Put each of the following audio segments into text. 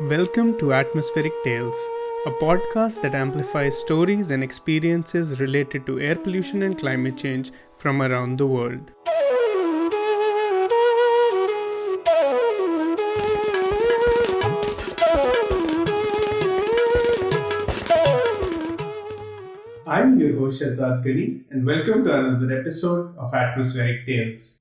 Welcome to Atmospheric Tales, a podcast that amplifies stories and experiences related to air pollution and climate change from around the world. I'm your host Shazad Gani, and welcome to another episode of Atmospheric Tales.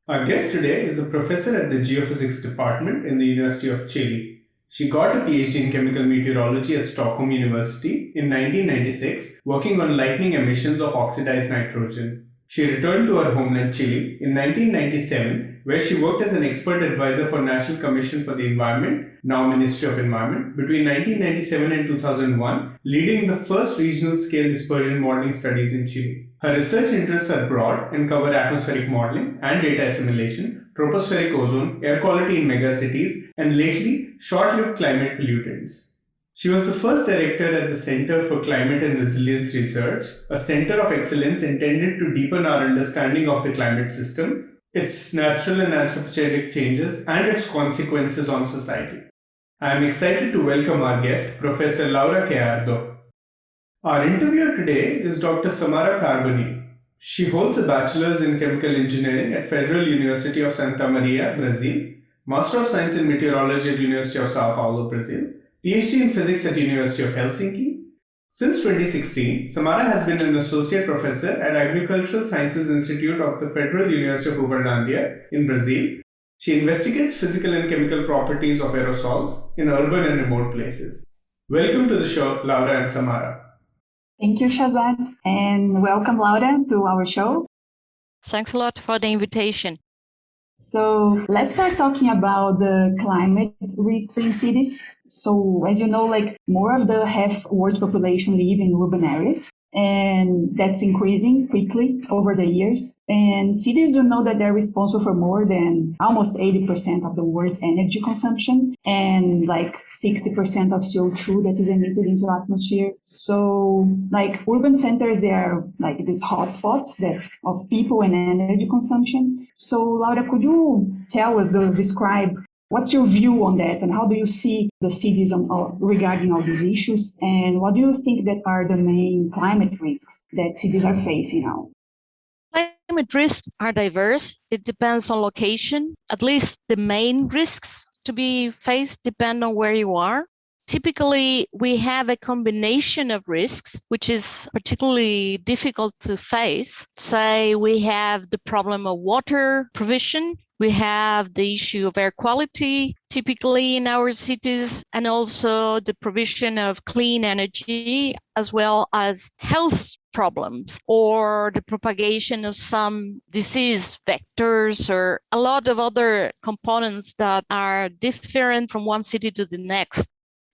Our guest today is a professor at the Geophysics Department in the University of Chile. She got a PhD in Chemical Meteorology at Stockholm University in 1996, working on lightning emissions of oxidized nitrogen. She returned to her homeland Chile in 1997, where she worked as an expert advisor for National Commission for the Environment, now Ministry of Environment, between 1997 and 2001, leading the first regional scale dispersion modeling studies in Chile. Her research interests are broad and cover atmospheric modeling and data assimilation, tropospheric ozone, air quality in megacities, and lately, short-lived climate pollutants. She was the first director at the Center for Climate and Resilience Research, a center of excellence intended to deepen our understanding of the climate system, its natural and anthropogenic changes, and its consequences on society. I am excited to welcome our guest, Professor Laura Gallardo. Our interviewer today is Dr. Samara Carboni. She holds a bachelor's in chemical engineering at Federal University of Santa Maria, Brazil, Master of Science in Meteorology at University of Sao Paulo, Brazil, PhD in Physics at University of Helsinki. Since 2016, Samara has been an associate professor at Agricultural Sciences Institute of the Federal University of Uberlândia in Brazil. She investigates physical and chemical properties of aerosols in urban and remote places. Welcome to the show, Laura and Samara. Thank you, Shazad, and welcome, Laura, to our show. Thanks a lot for the invitation. So let's start talking about the climate risks in cities. So as you know, more of the half world population live in urban areas, and that's increasing quickly over the years. And cities, you know that they're responsible for more than almost 80% of the world's energy consumption and 60% of CO2 that is emitted into the atmosphere. So urban centers, they are these hotspots of people and energy consumption. So Laura, could you describe what's your view on that, and how do you see the cities regarding all these issues? And what do you think that are the main climate risks that cities are facing now? Climate risks are diverse. It depends on location. At least the main risks to be faced depend on where you are. Typically, we have a combination of risks, which is particularly difficult to face. Say we have the problem of water provision. We have the issue of air quality, typically in our cities, and also the provision of clean energy, as well as health problems or the propagation of some disease vectors or a lot of other components that are different from one city to the next.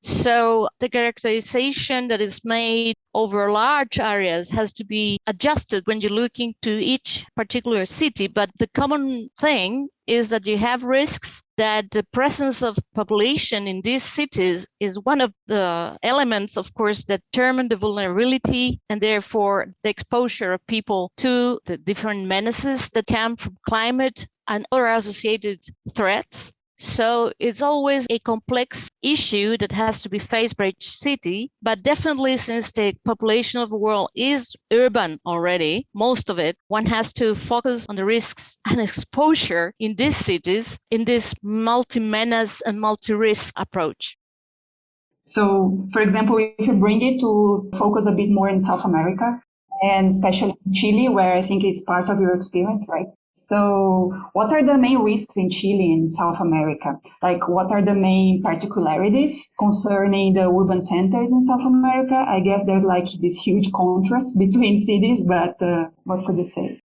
So the characterization that is made over large areas has to be adjusted when you look into each particular city. But the common thing is that you have risks that the presence of population in these cities is one of the elements, of course, that determine the vulnerability and therefore the exposure of people to the different menaces that come from climate and other associated threats. So it's always a complex issue that has to be faced by each city, but definitely since the population of the world is urban already, most of it, one has to focus on the risks and exposure in these cities in this multi-menace and multi-risk approach. So, for example, if you bring it to focus a bit more in South America, and especially Chile, where I think is part of your experience, right? So what are the main risks in Chile and South America? What are the main particularities concerning the urban centers in South America? I guess there's this huge contrast between cities, but what could you say?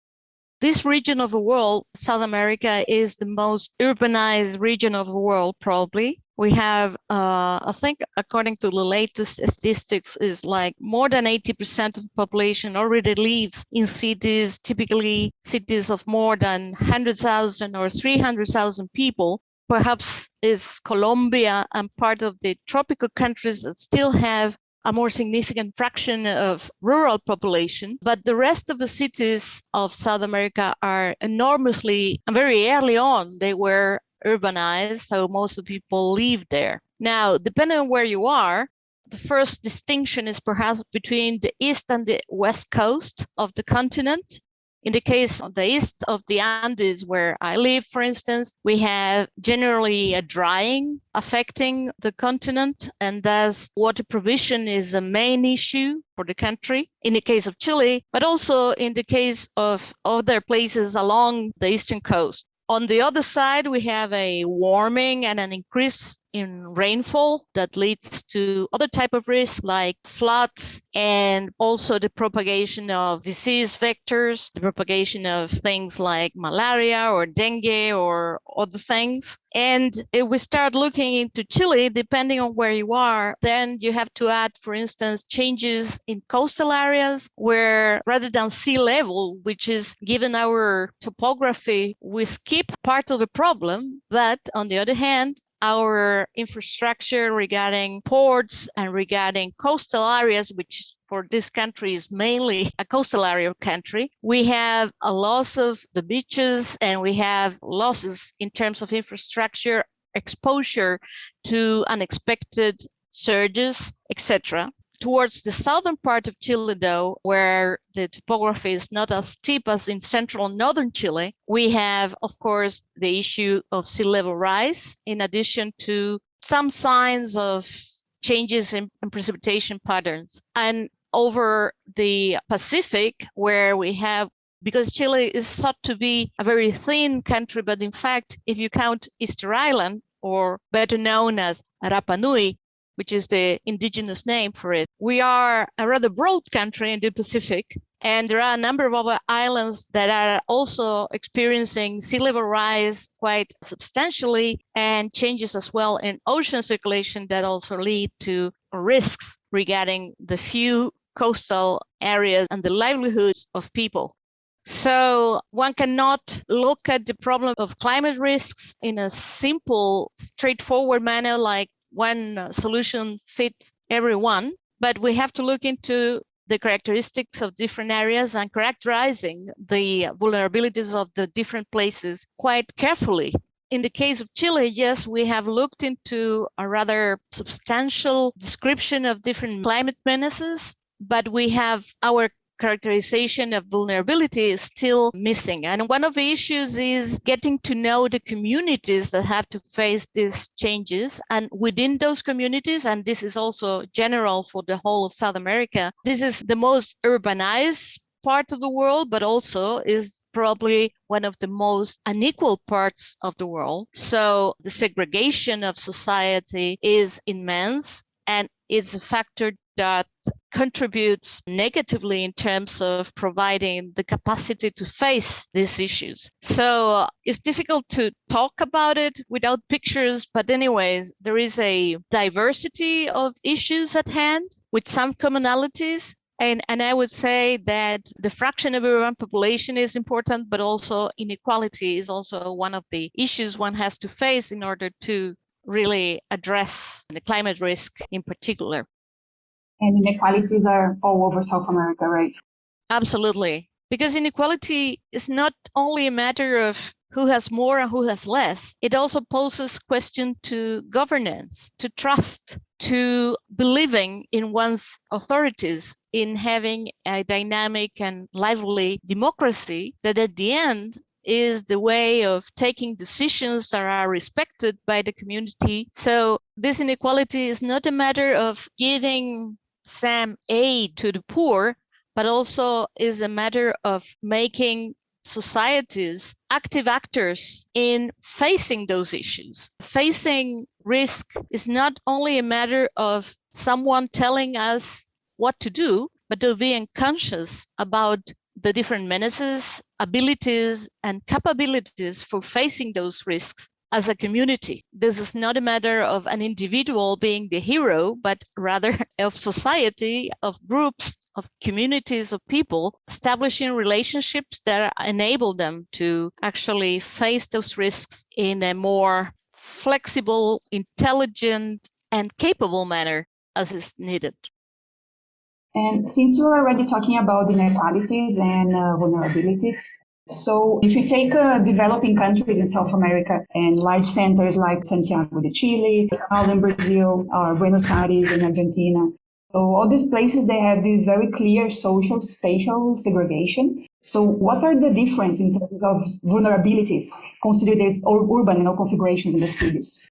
This region of the world, South America, is the most urbanized region of the world, probably. We have, I think, according to the latest statistics, is more than 80% of the population already lives in cities, typically cities of more than 100,000 or 300,000 people. Perhaps is Colombia and part of the tropical countries that still have a more significant fraction of rural population, but the rest of the cities of South America are enormously, and very early on, they were urbanized, so most of the people live there. Now, depending on where you are, the first distinction is perhaps between the east and the west coast of the continent. In the case of the east of the Andes, where I live, for instance, we have generally a drying affecting the continent, and thus water provision is a main issue for the country in the case of Chile, but also in the case of other places along the eastern coast. On the other side, we have a warming and an increase in rainfall that leads to other type of risks like floods and also the propagation of disease vectors, the propagation of things like malaria or dengue or other things. And if we start looking into Chile, depending on where you are, then you have to add, for instance, changes in coastal areas where rather than sea level, which is given our topography, we skip part of the problem. But on the other hand, our infrastructure regarding ports and regarding coastal areas, which for this country is mainly a coastal area country, we have a loss of the beaches and we have losses in terms of infrastructure, exposure to unexpected surges, etc. Towards the southern part of Chile, though, where the topography is not as steep as in central and northern Chile, we have, of course, the issue of sea level rise, in addition to some signs of changes in precipitation patterns. And over the Pacific, where we have, because Chile is thought to be a very thin country, but in fact, if you count Easter Island, or better known as Rapa Nui, which is the indigenous name for it, we are a rather broad country in the Pacific, and there are a number of other islands that are also experiencing sea level rise quite substantially, and changes as well in ocean circulation that also lead to risks regarding the few coastal areas and the livelihoods of people. So one cannot look at the problem of climate risks in a simple, straightforward manner like one solution fits everyone, but we have to look into the characteristics of different areas and characterizing the vulnerabilities of the different places quite carefully. In the case of Chile, yes, we have looked into a rather substantial description of different climate menaces, but we have our characterization of vulnerability is still missing. And one of the issues is getting to know the communities that have to face these changes. And within those communities, and this is also general for the whole of South America, this is the most urbanized part of the world, but also is probably one of the most unequal parts of the world. So the segregation of society is immense, and it's a factor that contributes negatively in terms of providing the capacity to face these issues. So it's difficult to talk about it without pictures, but anyways, there is a diversity of issues at hand with some commonalities. And I would say that the fraction of urban population is important, but also inequality is also one of the issues one has to face in order to really address the climate risk in particular. And inequalities are all over South America, right? Absolutely. Because inequality is not only a matter of who has more and who has less, it also poses question to governance, to trust, to believing in one's authorities, in having a dynamic and lively democracy that at the end is the way of taking decisions that are respected by the community. So this inequality is not a matter of giving some aid to the poor, but also is a matter of making societies active actors in facing those issues. Facing risk is not only a matter of someone telling us what to do, but of being conscious about the different menaces, abilities, and capabilities for facing those risks as a community. This is not a matter of an individual being the hero, but rather of society, of groups, of communities of people, establishing relationships that enable them to actually face those risks in a more flexible, intelligent, and capable manner as is needed. And since you are already talking about inequalities and vulnerabilities, So if you take developing countries in South America and large centers like Santiago de Chile, Stockholm in Brazil, or Buenos Aires in Argentina, so all these places, they have this very clear social spatial segregation. So what are the difference in terms of vulnerabilities considered as urban configurations in the cities?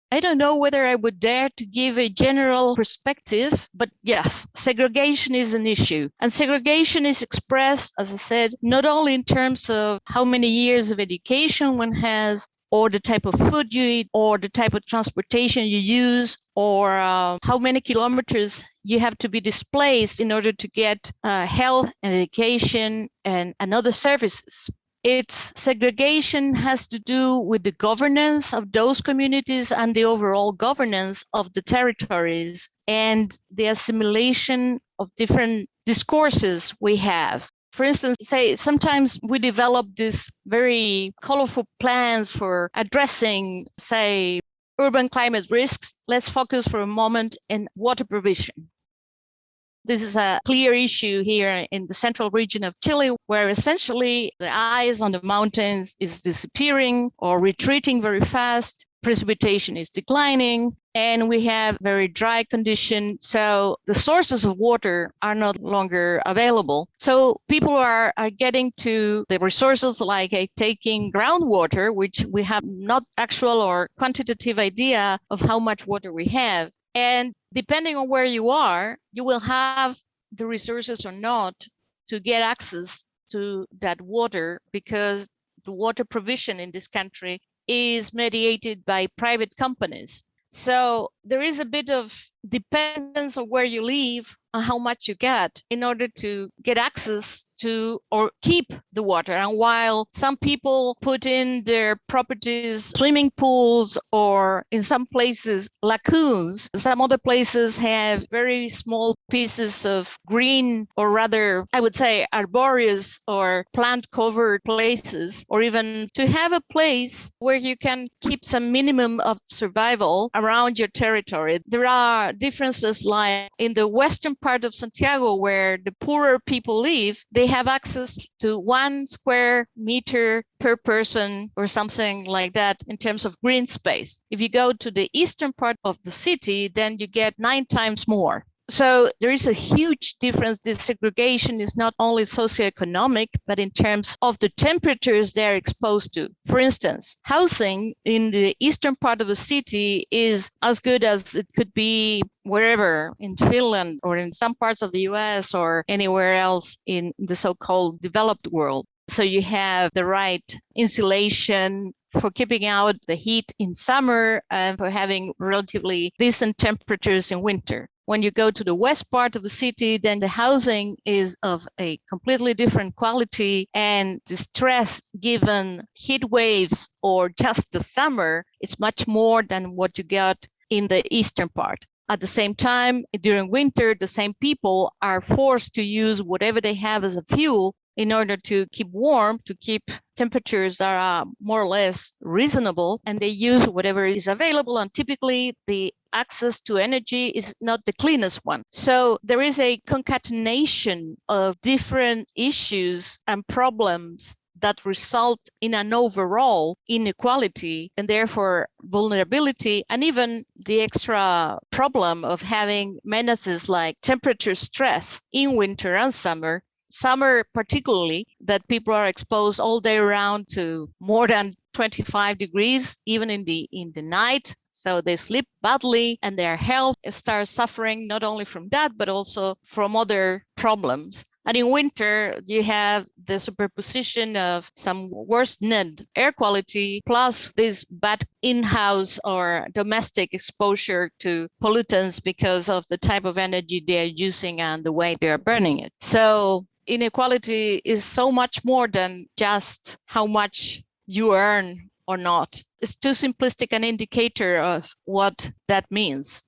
I don't know whether I would dare to give a general perspective, but yes, segregation is an issue. And segregation is expressed, as I said, not only in terms of how many years of education one has, or the type of food you eat, or the type of transportation you use, or how many kilometers you have to be displaced in order to get health and education and other services. Its segregation has to do with the governance of those communities and the overall governance of the territories and the assimilation of different discourses we have. For instance, say sometimes we develop these very colorful plans for addressing, say, urban climate risks. Let's focus for a moment in water provision. This is a clear issue here in the central region of Chile, where essentially the ice on the mountains is disappearing or retreating very fast. Precipitation is declining, and we have very dry conditions. So the sources of water are no longer available. So people are getting to the resources like taking groundwater, which we have not actual or quantitative idea of how much water we have. And depending on where you are, you will have the resources or not to get access to that water, because the water provision in this country is mediated by private companies. So there is a bit of dependence on where you live and how much you get in order to get access to or keep the water. And while some people put in their properties swimming pools, or in some places lagoons, some other places have very small pieces of green, or rather I would say arboreous or plant covered places, or even to have a place where you can keep some minimum of survival around your territory. There are differences, like in the western part of Santiago, where the poorer people live, they have access to 1 square meter per person or something like that in terms of green space. If you go to the eastern part of the city, then you get 9 times more. So there is a huge difference. This segregation is not only socioeconomic, but in terms of the temperatures they're exposed to. For instance, housing in the eastern part of the city is as good as it could be wherever in Finland or in some parts of the US or anywhere else in the so-called developed world. So you have the right insulation for keeping out the heat in summer and for having relatively decent temperatures in winter. When you go to the west part of the city, then the housing is of a completely different quality, and the stress given heat waves or just the summer is much more than what you get in the eastern part. At the same time, during winter, the same people are forced to use whatever they have as a fuel in order to keep warm, to keep temperatures that are more or less reasonable, and they use whatever is available. And typically the access to energy is not the cleanest one. So there is a concatenation of different issues and problems that result in an overall inequality and therefore vulnerability, and even the extra problem of having menaces like temperature stress in winter and summer. Summer particularly, that people are exposed all day round to more than 25 degrees, even in the night. So they sleep badly and their health starts suffering not only from that, but also from other problems. And in winter, you have the superposition of some worsened air quality, plus this bad in-house or domestic exposure to pollutants because of the type of energy they're using and the way they're burning it. So inequality is so much more than just how much you earn or not. It's too simplistic an indicator of what that means.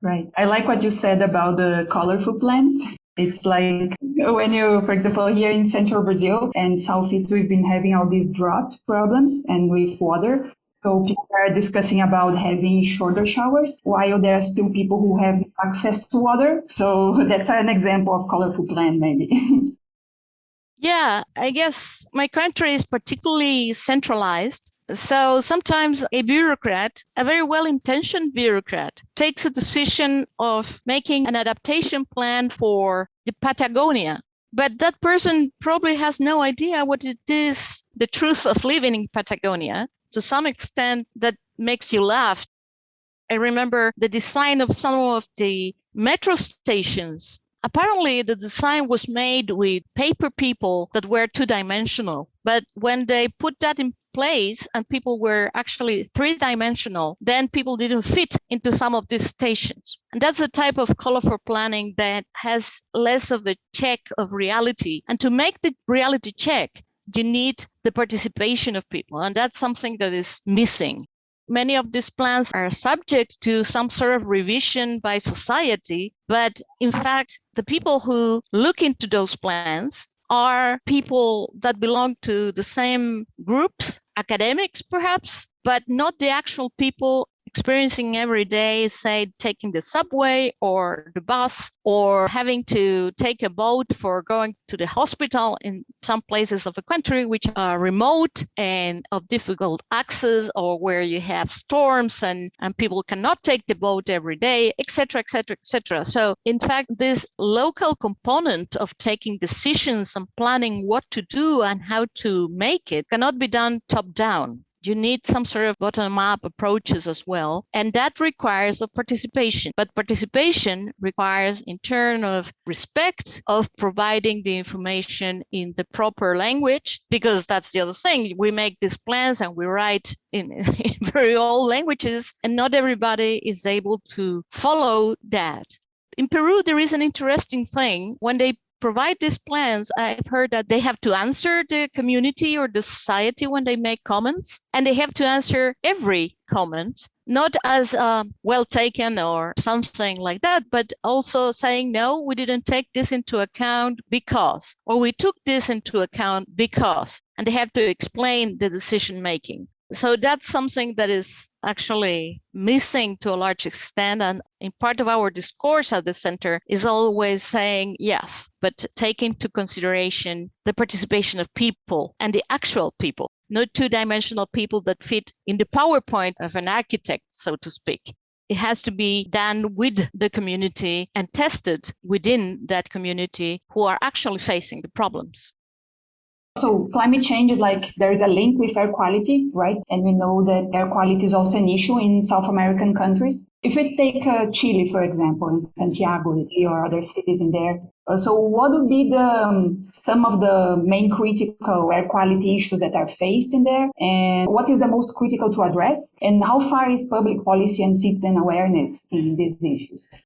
Right. I like what you said about the colorful plants. It's like when you, for example, here in central Brazil and southeast, we've been having all these drought problems and with water. So people are discussing about having shorter showers, while there are still people who have access to water. So that's an example of colorful plant, maybe. Yeah, I guess my country is particularly centralized. So sometimes a bureaucrat, a very well-intentioned bureaucrat, takes a decision of making an adaptation plan for the Patagonia. But that person probably has no idea what it is, the truth of living in Patagonia. To some extent, that makes you laugh. I remember the design of some of the metro stations. Apparently, the design was made with paper people that were two-dimensional. But when they put that in place and people were actually three-dimensional, then people didn't fit into some of these stations. And that's the type of colorful planning that has less of the check of reality. And to make the reality check, you need the participation of people. And that's something that is missing. Many of these plans are subject to some sort of revision by society, but in fact, the people who look into those plans are people that belong to the same groups, academics perhaps, but not the actual people experiencing every day, say, taking the subway or the bus or having to take a boat for going to the hospital in some places of the country which are remote and of difficult access, or where you have storms and people cannot take the boat every day, etc., etc., etc. So in fact, this local component of taking decisions and planning what to do and how to make it cannot be done top down. You need some sort of bottom-up approaches as well, and that requires a participation. But participation requires, in turn, of respect, of providing the information in the proper language, because that's the other thing. We make these plans and we write in very old languages, and not everybody is able to follow that. In Peru, there is an interesting thing. When they provide these plans, I've heard that they have to answer the community or the society when they make comments, and they have to answer every comment, not as well taken or something like that, but also saying, no, we didn't take this into account because, or we took this into account because, and they have to explain the decision making. So that's something that is actually missing to a large extent. And in part of our discourse at the center is always saying, yes, but take into consideration the participation of people and the actual people, not two-dimensional people that fit in the PowerPoint of an architect, so to speak. It has to be done with the community and tested within that community who are actually facing the problems. So climate change is like there is a link with air quality, right? And we know that air quality is also an issue in South American countries. If we take Chile, for example, in Santiago or other cities in there, so what would be some of the main critical air quality issues that are faced in there? And what is the most critical to address? And how far is public policy and citizen awareness in these issues?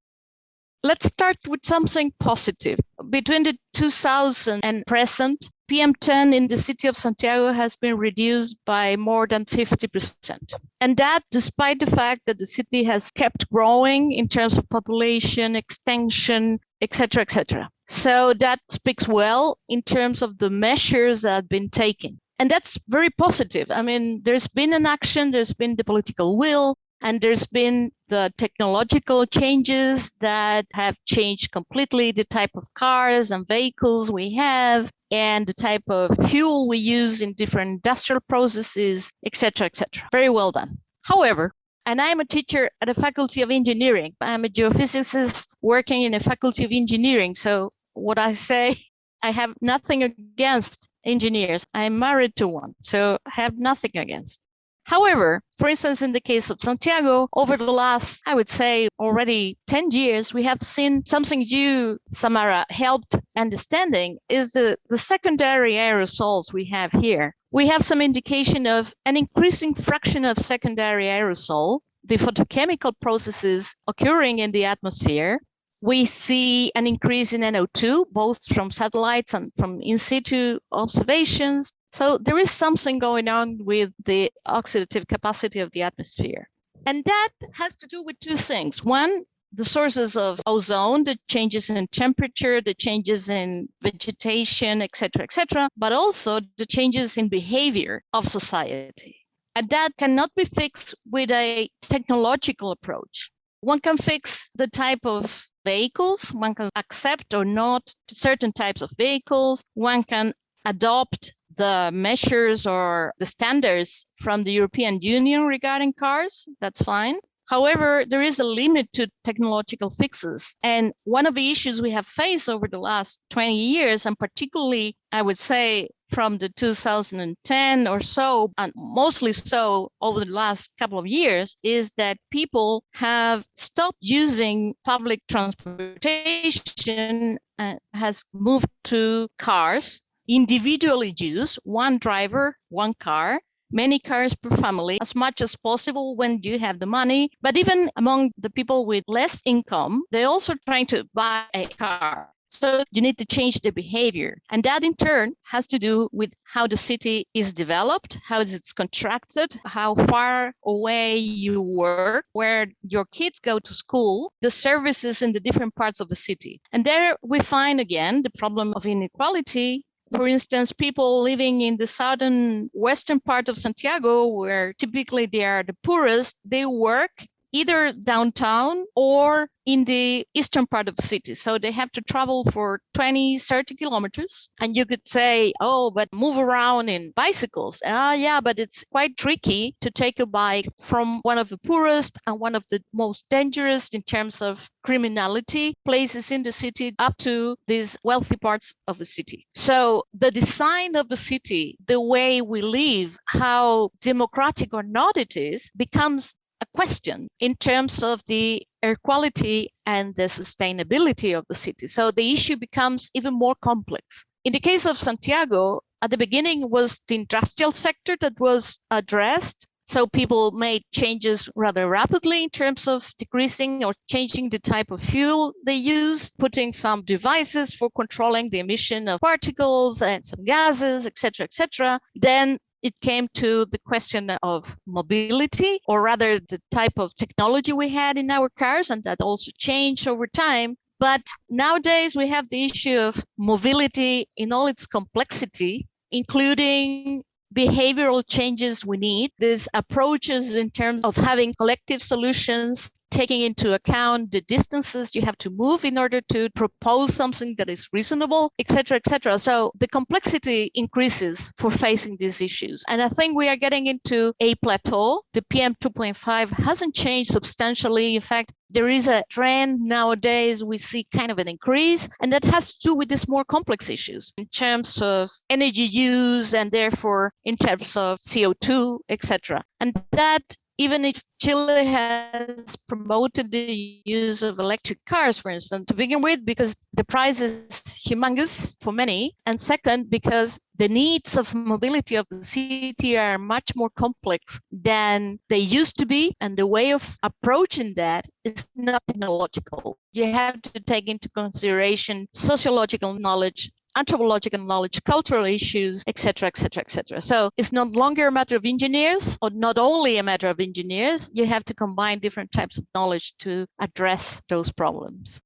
Let's start with something positive. Between the 2000 and present, PM10 in the city of Santiago has been reduced by more than 50%. And that despite the fact that the city has kept growing in terms of population, extension, etc., etc. So that speaks well in terms of the measures that have been taken. And that's very positive. I mean, there's been an action, there's been the political will, and there's been the technological changes that have changed completely the type of cars and vehicles we have and the type of fuel we use in different industrial processes, etc., etc. Very well done. However, and I'm a teacher at a faculty of engineering. I'm a geophysicist working in a faculty of engineering. So what I say, I have nothing against engineers. I'm married to one, so I have nothing against. However, for instance, in the case of Santiago, over the last, I would say, already 10 years, we have seen something you, Samara, helped understanding is the secondary aerosols we have here. We have some indication of an increasing fraction of secondary aerosol, the photochemical processes occurring in the atmosphere. We see an increase in NO2, both from satellites and from in situ observations. So there is something going on with the oxidative capacity of the atmosphere. And that has to do with two things. One, the sources of ozone, the changes in temperature, the changes in vegetation, etc., but also the changes in behavior of society. And that cannot be fixed with a technological approach. One can fix the type of vehicles, one can accept or not certain types of vehicles, one can adopt the measures or the standards from the European Union regarding cars. That's fine. However, there is a limit to technological fixes. And one of the issues we have faced over the last 20 years, and particularly, I would say, from the 2010 or so, and mostly so over the last couple of years, is that people have stopped using public transportation and has moved to cars, individually used, one driver, one car, many cars per family, as much as possible when you have the money. But even among the people with less income, they're also trying to buy a car. So you need to change the behavior. And that in turn has to do with how the city is developed, how it's constructed, how far away you work, where your kids go to school, the services in the different parts of the city. And there we find again the problem of inequality. For instance, people living in the southern western part of Santiago, where typically they are the poorest, they work either downtown or in the eastern part of the city. So they have to travel for 20, 30 kilometers. And you could say, oh, but move around in bicycles. Yeah, but it's quite tricky to take a bike from one of the poorest and one of the most dangerous in terms of criminality places in the city up to these wealthy parts of the city. So the design of the city, the way we live, how democratic or not it is, becomes a question in terms of the air quality and the sustainability of the city. So the issue becomes even more complex. In the case of Santiago, at the beginning was the industrial sector that was addressed. So people made changes rather rapidly in terms of decreasing or changing the type of fuel they use, putting some devices for controlling the emission of particles and some gases, etc., etc. Then it came to the question of mobility, or rather the type of technology we had in our cars, and that also changed over time. But nowadays we have the issue of mobility in all its complexity, including behavioral changes we need, these approaches in terms of having collective solutions, taking into account the distances you have to move in order to propose something that is reasonable, etc., etc. So the complexity increases for facing these issues. And I think we are getting into a plateau. The PM 2.5 hasn't changed substantially. In fact, there is a trend nowadays, we see kind of an increase, and that has to do with these more complex issues in terms of energy use and therefore in terms of CO2, etc. And that, even if Chile has promoted the use of electric cars, for instance, to begin with, because the price is humongous for many, and second, because the needs of mobility of the city are much more complex than they used to be, and the way of approaching that is not technological. You have to take into consideration sociological knowledge, anthropological knowledge, cultural issues, etc., etc., etc. So it's no longer a matter of engineers, or not only a matter of engineers. You have to combine different types of knowledge to address those problems.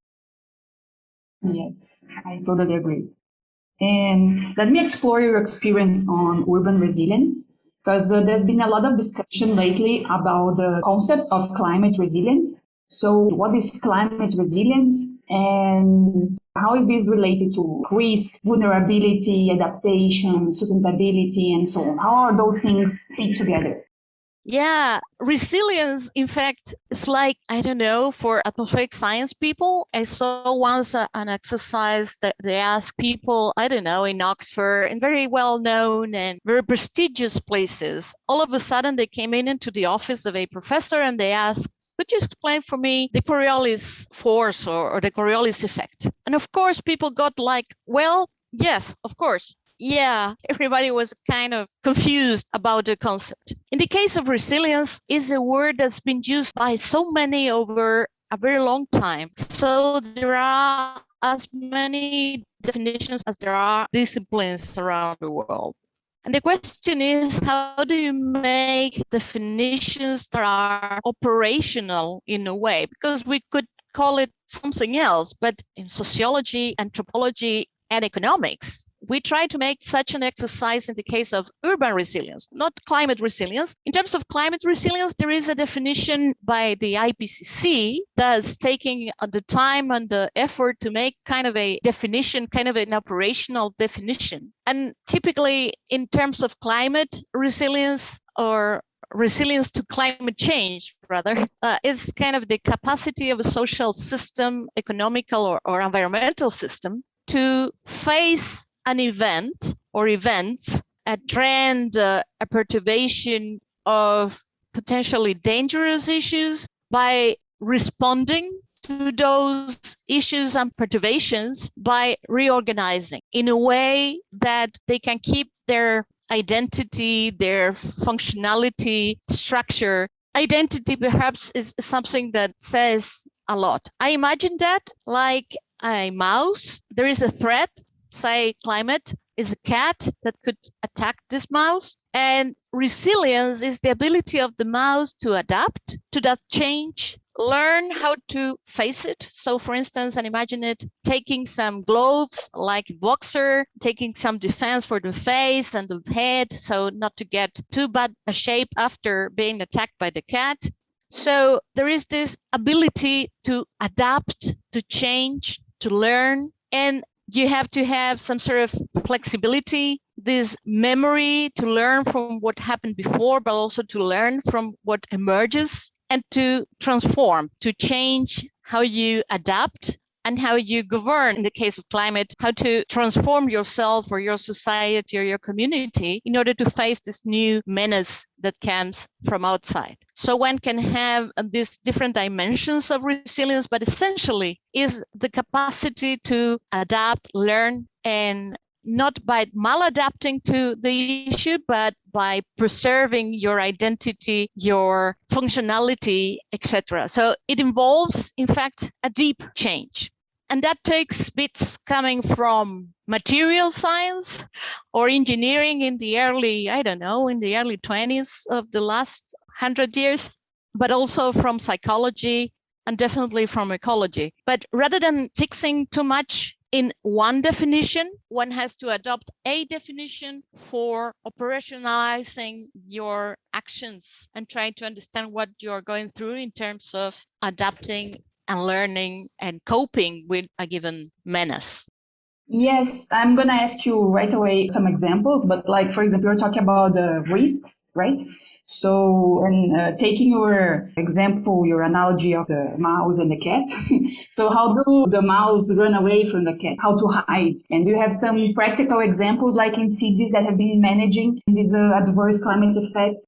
Yes, I totally agree. And let me explore your experience on urban resilience, because there's been a lot of discussion lately about the concept of climate resilience. So what is climate resilience, and how is this related to risk, vulnerability, adaptation, sustainability, and so on? How are those things fit together? Yeah, resilience, in fact, is like, I don't know, for atmospheric science people. I saw once an exercise that they asked people, I don't know, in Oxford, in very well-known and very prestigious places. All of a sudden, they came into the office of a professor and they asked, could you explain for me the Coriolis force or the Coriolis effect? And of course, people got like, well, yes, of course. Yeah, everybody was kind of confused about the concept. In the case of resilience, is a word that's been used by so many over a very long time. So there are as many definitions as there are disciplines around the world. And the question is, how do you make definitions that are operational in a way? Because we could call it something else, but in sociology, anthropology, and economics, we try to make such an exercise in the case of urban resilience, not climate resilience. In terms of climate resilience, there is a definition by the IPCC that's taking the time and the effort to make kind of a definition, kind of an operational definition. And typically, in terms of climate resilience or resilience to climate change, rather, is kind of the capacity of a social system, economical or environmental system to face an event or events, a trend, a perturbation of potentially dangerous issues by responding to those issues and perturbations by reorganizing in a way that they can keep their identity, their functionality, structure. Identity perhaps is something that says a lot. I imagine that like a mouse, there is a threat, say climate is a cat that could attack this mouse. And resilience is the ability of the mouse to adapt to that change, learn how to face it. So for instance, and imagine it taking some gloves like a boxer, taking some defense for the face and the head, so not to get too bad a shape after being attacked by the cat. So there is this ability to adapt, to change, to learn, and you have to have some sort of flexibility, this memory to learn from what happened before, but also to learn from what emerges and to transform, to change how you adapt and how you govern. In the case of climate, how to transform yourself or your society or your community in order to face this new menace that comes from outside. So one can have these different dimensions of resilience, but essentially is the capacity to adapt, learn, and not by maladapting to the issue, but by preserving your identity, your functionality, etc. So it involves, in fact, a deep change. And that takes bits coming from material science or engineering in the early, in the early 20s of the last 100 years, but also from psychology and definitely from ecology. But rather than fixing too much in one definition, one has to adopt a definition for operationalizing your actions and trying to understand what you're going through in terms of adapting and learning and coping with a given menace. Yes, I'm going to ask you right away some examples, but like, for example, you're talking about the risks, right? So, and taking your example, your analogy of the mouse and the cat. So how do the mouse run away from the cat? How to hide? And do you have some practical examples like in cities that have been managing these adverse climate effects?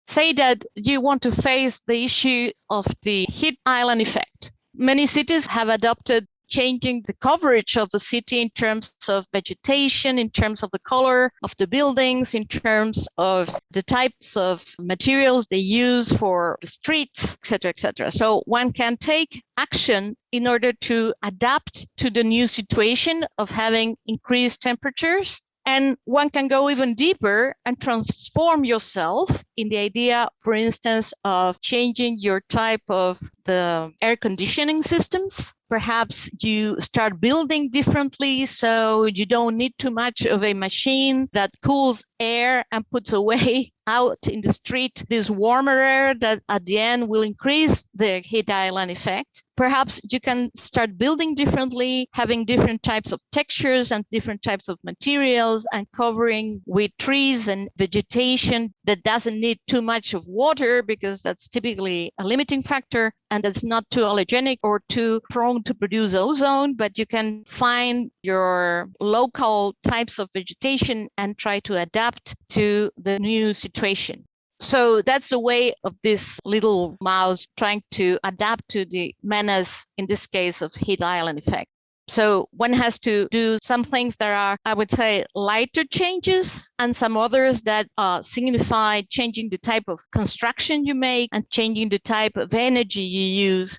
Say that you want to face the issue of the heat island effect. Many cities have adopted changing the coverage of the city in terms of vegetation, in terms of the color of the buildings, in terms of the types of materials they use for the streets, etc., etc. So one can take action in order to adapt to the new situation of having increased temperatures. And one can go even deeper and transform yourself in the idea, for instance, of changing your type of the air conditioning systems. Perhaps you start building differently, so you don't need too much of a machine that cools air and puts away out in the street this warmer air that at the end will increase the heat island effect. Perhaps you can start building differently, having different types of textures and different types of materials and covering with trees and vegetation that doesn't need too much of water because that's typically a limiting factor and that's not too allergenic or too prone to produce ozone, but you can find your local types of vegetation and try to adapt to the new situation. So that's the way of this little mouse trying to adapt to the menace, in this case of heat island effect. So one has to do some things that are, I would say, lighter changes and some others that signify changing the type of construction you make and changing the type of energy you use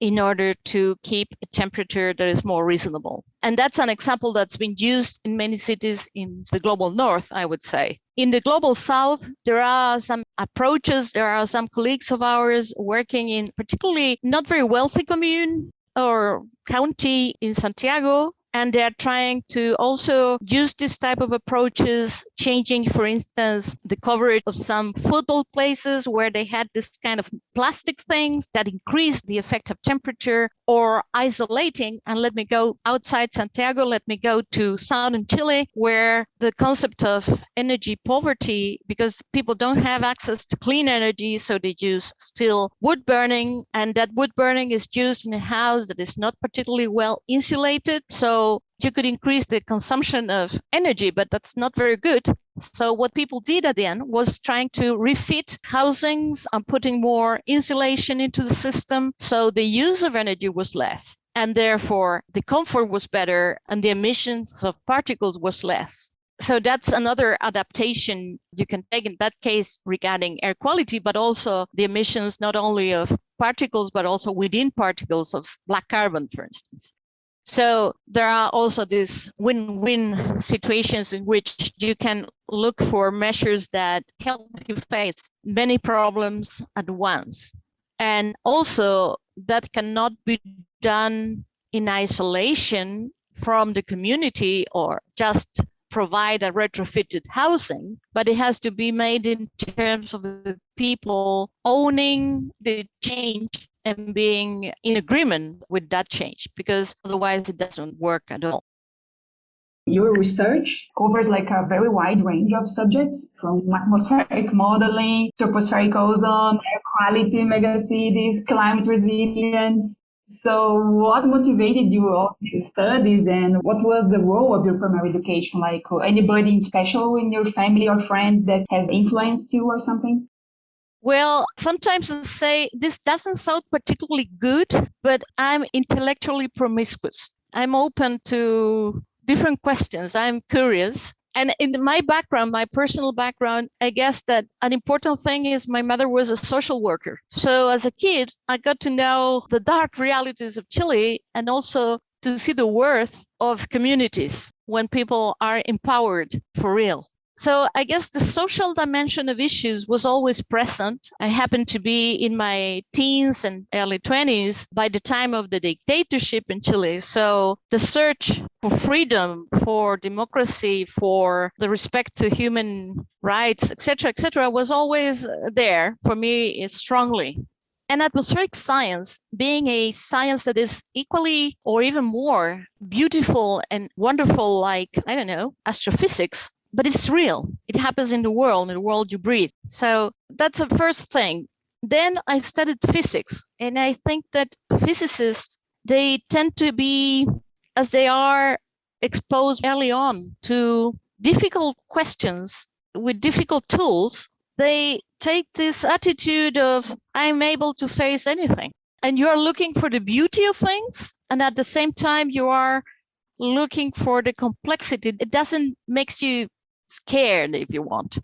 in order to keep a temperature that is more reasonable. And that's an example that's been used in many cities in the global north, I would say. In the global south, there are some approaches, there are some colleagues of ours working in particularly not very wealthy commune or county in Santiago And they're trying to also use this type of approaches, changing, for instance, the coverage of some football places where they had this kind of plastic things that increase the effect of temperature, or isolating. And let me go outside Santiago, let me go to southern Chile, where the concept of energy poverty, because people don't have access to clean energy, so they use still wood burning, and that wood burning is used in a house that is not particularly well insulated. So you could increase the consumption of energy, but that's not very good. So what people did at the end was trying to refit housings and putting more insulation into the system. So the use of energy was less, and therefore the comfort was better and the emissions of particles was less. So that's another adaptation you can take in that case regarding air quality, but also the emissions not only of particles, but also within particles of black carbon, for instance. So there are also these win-win situations in which you can look for measures that help you face many problems at once. And also that cannot be done in isolation from the community or just provide a retrofitted housing, but it has to be made in terms of the people owning the change and being in agreement with that change, because otherwise it doesn't work at all. Your research covers like a very wide range of subjects, from atmospheric modeling, tropospheric ozone, air quality, megacities, climate resilience. So what motivated you all these studies, and what was the role of your primary education? Like anybody special in your family or friends that has influenced you or something? Well, sometimes I say this doesn't sound particularly good, but I'm intellectually promiscuous. I'm open to different questions. I'm curious. And in my background, my personal background, I guess that an important thing is my mother was a social worker. So as a kid, I got to know the dark realities of Chile and also to see the worth of communities when people are empowered for real. So I guess the social dimension of issues was always present. I happened to be in my teens and early 20s by the time of the dictatorship in Chile. So the search for freedom, for democracy, for the respect to human rights, etc., was always there for me strongly. And atmospheric science, being a science that is equally or even more beautiful and wonderful, like, I don't know, astrophysics, but it's real. It happens in the world you breathe. So that's the first thing. Then I studied physics, and I think that physicists, they tend to be, as they are exposed early on to difficult questions with difficult tools, they take this attitude of, I'm able to face anything. And you're looking for the beauty of things, and at the same time, you are looking for the complexity. It doesn't make you scared, if you want.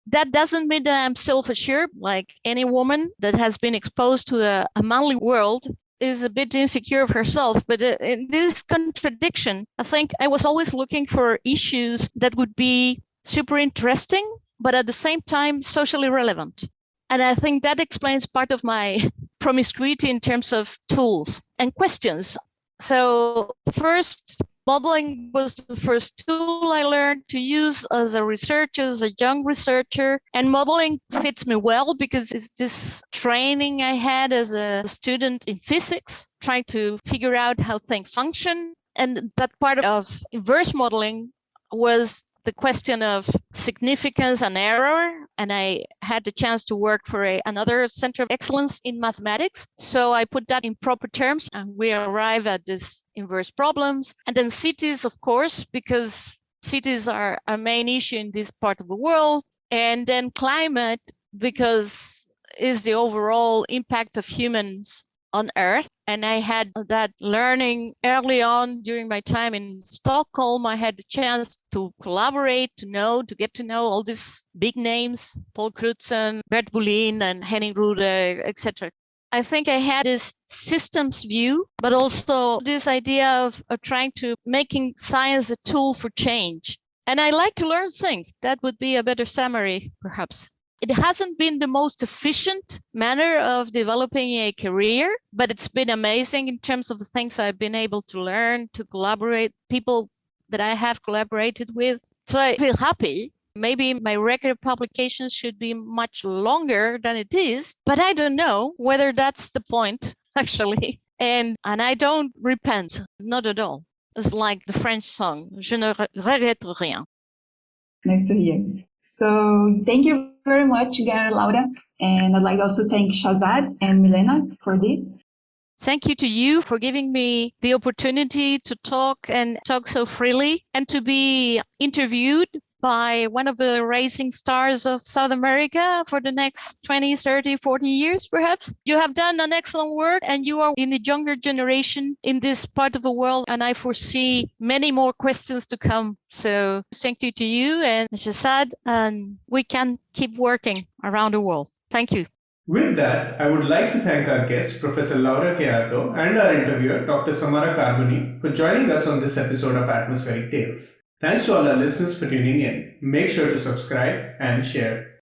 That doesn't mean that I'm self-assured, like any woman that has been exposed to a manly world is a bit insecure of herself. But in this contradiction, I think I was always looking for issues that would be super interesting, but at the same time, socially relevant. And I think that explains part of my promiscuity in terms of tools and questions. So first, modeling was the first tool I learned to use as a researcher, as a young researcher. And modeling fits me well because it's this training I had as a student in physics, trying to figure out how things function. And that part of inverse modeling was the question of significance and error. And I had the chance to work for another center of excellence in mathematics. So I put that in proper terms and we arrive at this inverse problems. And then cities, of course, because cities are a main issue in this part of the world. And then climate, because is the overall impact of humans on Earth. And I had that learning early on during my time in Stockholm. I had the chance to collaborate, to get to know all these big names, Paul Crutzen, Bert Boulin, and Henning Rude, etc. I think I had this systems view, but also this idea of trying to making science a tool for change. And I like to learn things. That would be a better summary, perhaps. It hasn't been the most efficient manner of developing a career, but it's been amazing in terms of the things I've been able to learn, to collaborate, people that I have collaborated with. So I feel happy. Maybe my record of publications should be much longer than it is, but I don't know whether that's the point, actually. And I don't repent, not at all. It's like the French song, Je ne regrette rien. Nice to hear. So thank you very much, Laura. And I'd like to also thank Shahzad and Milena for this. Thank you to you for giving me the opportunity to talk so freely and to be interviewed by one of the rising stars of South America for the next 20, 30, 40 years, perhaps. You have done an excellent work and you are in the younger generation in this part of the world. And I foresee many more questions to come. So thank you to you and Shahzad, and we can keep working around the world. Thank you. With that, I would like to thank our guest, Professor Laura Gallardo, and our interviewer, Dr. Samara Carboni, for joining us on this episode of Atmospheric Tales. Thanks to all our listeners for tuning in. Make sure to subscribe and share.